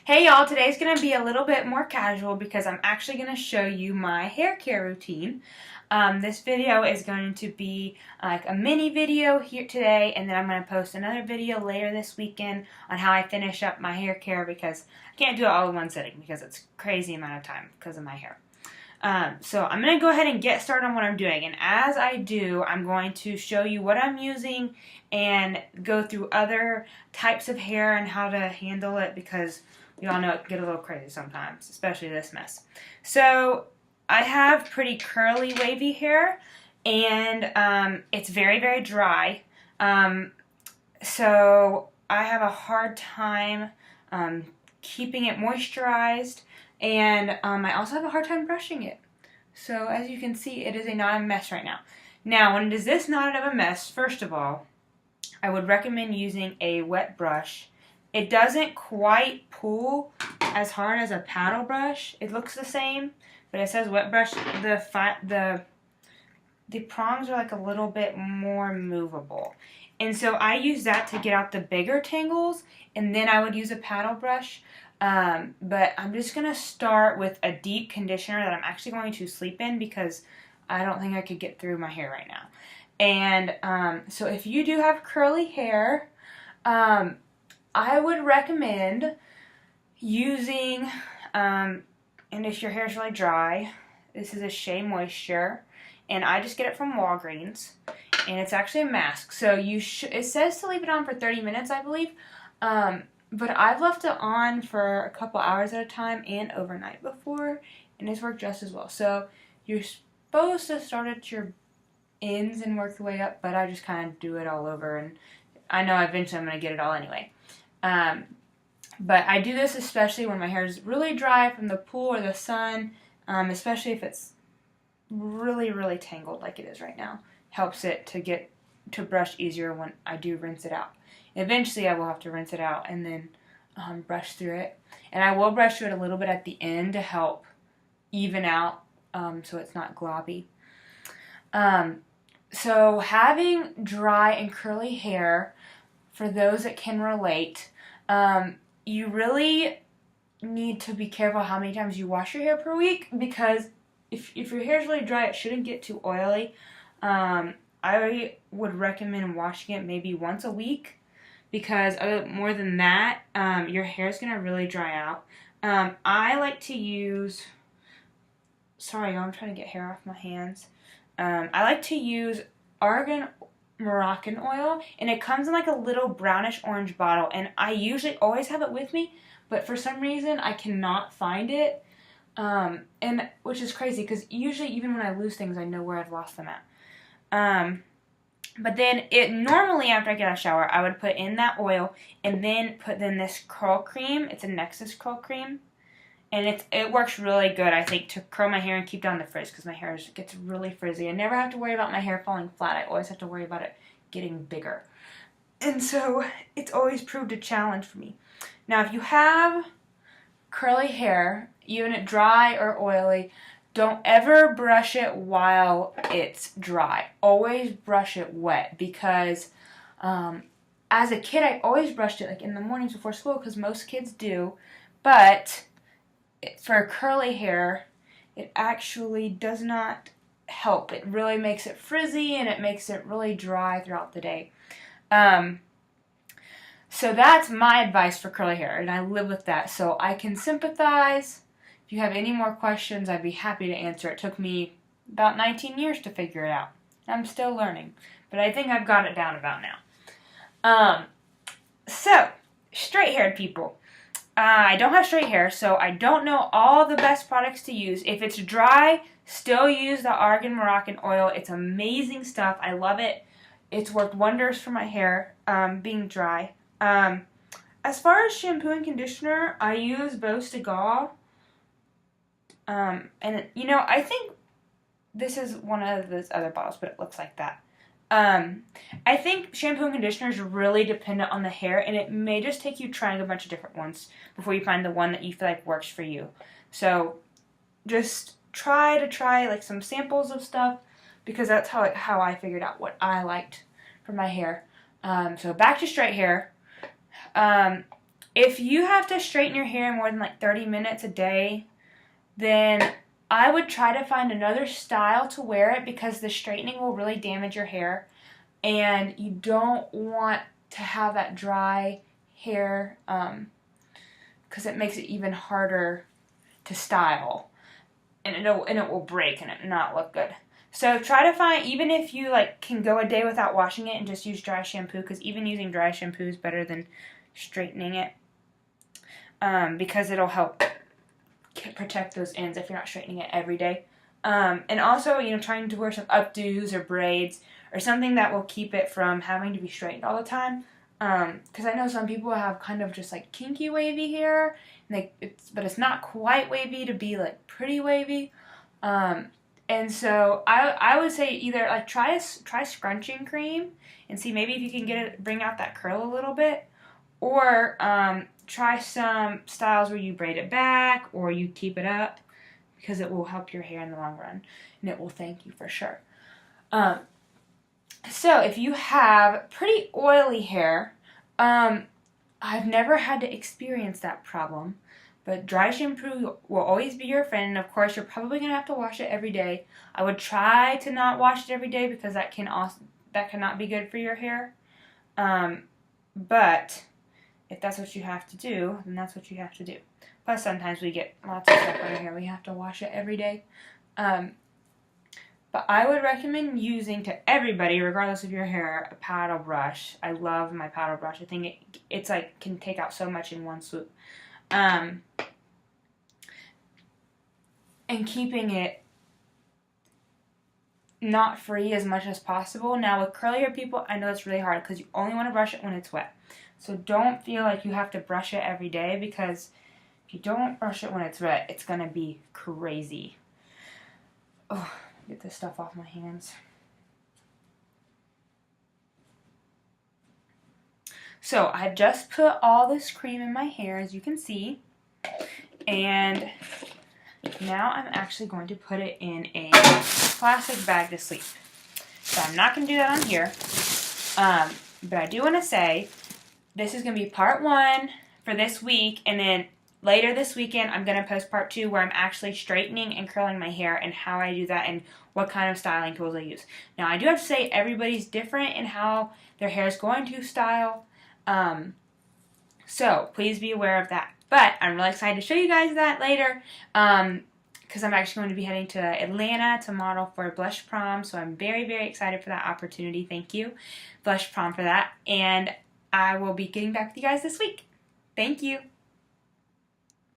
Hey y'all, today's going to be a little bit more casual because I'm actually going to show you my hair care routine. This video is going to be like a mini video here today, and then I'm going to post another video later this weekend on how I finish up my hair care because I can't do it all in one sitting because it's a crazy amount of time because of my hair. So I'm going to go ahead and get started on what I'm doing, and as I do, I'm going to show you what I'm using and go through other types of hair and how to handle it because we all know it can get a little crazy sometimes, especially this mess. So I have pretty curly, wavy hair, and it's very, very dry. So I have a hard time keeping it moisturized, and I also have a hard time brushing it. So as you can see, it is not a mess right now. Now, when it is this not of a mess, first of all, I would recommend using a wet brush. It doesn't quite pull as hard as a paddle brush. It looks the same, but it says wet brush. The prongs are like a little bit more movable. And so I use that to get out the bigger tangles, and then I would use a paddle brush. But I'm just going to start with a deep conditioner that I'm actually going to sleep in because I don't think I could get through my hair right now. And so if you do have curly hair, I would recommend using, and if your hair is really dry, this is a Shea Moisture, and I just get it from Walgreens, and it's actually a mask. So it says to leave it on for 30 minutes, I believe, but I've left it on for a couple hours at a time and overnight before, and it's worked just as well. So you're supposed to start at your ends and work your way up, but I just kind of do it all over, and I know eventually I'm going to get it all anyway. But I do this especially when my hair is really dry from the pool or the sun, especially if it's really, really tangled like it is right now. Helps it to get to brush easier when I do rinse it out. Eventually I will have to rinse it out and then brush through it. And I will brush through it a little bit at the end to help even out so it's not globby. So having dry and curly hair, for those that can relate, you really need to be careful how many times you wash your hair per week, because if your hair is really dry, it shouldn't get too oily. I would recommend washing it maybe once a week, because more than that, your hair is going to really dry out. I like to use, sorry, I'm trying to get hair off my hands. I like to use Argan Moroccan oil, and it comes in like a little brownish orange bottle, and I usually always have it with me, but for some reason I cannot find it, and which is crazy because usually even when I lose things I know where I've lost them at. But then normally after I get out of the shower I would put in that oil and then put in this curl cream. It's a Nexxus curl cream, and it works really good, I think, to curl my hair and keep down the frizz because my hair gets really frizzy. I never have to worry about my hair falling flat. I always have to worry about it getting bigger. And so it's always proved a challenge for me. Now, if you have curly hair, even it dry or oily, don't ever brush it while it's dry. Always brush it wet because as a kid I always brushed it like in the mornings before school because most kids do, but for curly hair, it actually does not help. It really makes it frizzy and it makes it really dry throughout the day. So that's my advice for curly hair, and I live with that. So I can sympathize. If you have any more questions, I'd be happy to answer. It took me about 19 years to figure it out. I'm still learning, but I think I've got it down about now. So, straight-haired people. I don't have straight hair, so I don't know all the best products to use. If it's dry, still use the Argan Moroccan oil. It's amazing stuff. I love it. It's worked wonders for my hair being dry. As far as shampoo and conditioner, I use Beau Segal. And, I think this is one of those other bottles, but it looks like that. I think shampoo and conditioner is really dependent on the hair, and it may just take you trying a bunch of different ones before you find the one that you feel like works for you. So just try like some samples of stuff, because that's how I figured out what I liked for my hair. So back to straight hair. If you have to straighten your hair more than like 30 minutes a day, then I would try to find another style to wear it, because the straightening will really damage your hair, and you don't want to have that dry hair, because it makes it even harder to style, and it will break and it not look good. So try to find, even if you like can go a day without washing it and just use dry shampoo, because even using dry shampoo is better than straightening it, because it'll help protect those ends if you're not straightening it every day. And also, trying to wear some updos or braids or something that will keep it from having to be straightened all the time. Because I know some people have kind of just like kinky wavy hair, and but it's not quite wavy to be like pretty wavy. And so I would say either like try scrunching cream and see maybe if you can bring out that curl a little bit, or try some styles where you braid it back or you keep it up, because it will help your hair in the long run and it will thank you for sure. So if you have pretty oily hair, I've never had to experience that problem, but dry shampoo will always be your friend. And of course, you're probably going to have to wash it every day. I would try to not wash it every day, because that cannot be good for your hair. But if that's what you have to do, then that's what you have to do. Plus, sometimes we get lots of stuff on our hair. We have to wash it every day. But I would recommend using, to everybody, regardless of your hair, a paddle brush. I love my paddle brush. I think it's like can take out so much in one swoop. And keeping it not free as much as possible. Now with curly hair people, I know it's really hard because you only want to brush it when it's wet. So don't feel like you have to brush it every day, because if you don't brush it when it's wet, it's going to be crazy. Oh, get this stuff off my hands. So I just put all this cream in my hair, as you can see, and now I'm actually going to put it in a plastic bag to sleep. So I'm not going to do that on here, but I do want to say this is going to be part 1 for this week, and then later this weekend I'm going to post part 2 where I'm actually straightening and curling my hair and how I do that and what kind of styling tools I use. Now I do have to say everybody's different in how their hair is going to style, so please be aware of that. But I'm really excited to show you guys that later, because I'm actually going to be heading to Atlanta to model for Blush Prom, so I'm very, very excited for that opportunity. Thank you, Blush Prom, for that, and I will be getting back with you guys this week. Thank you.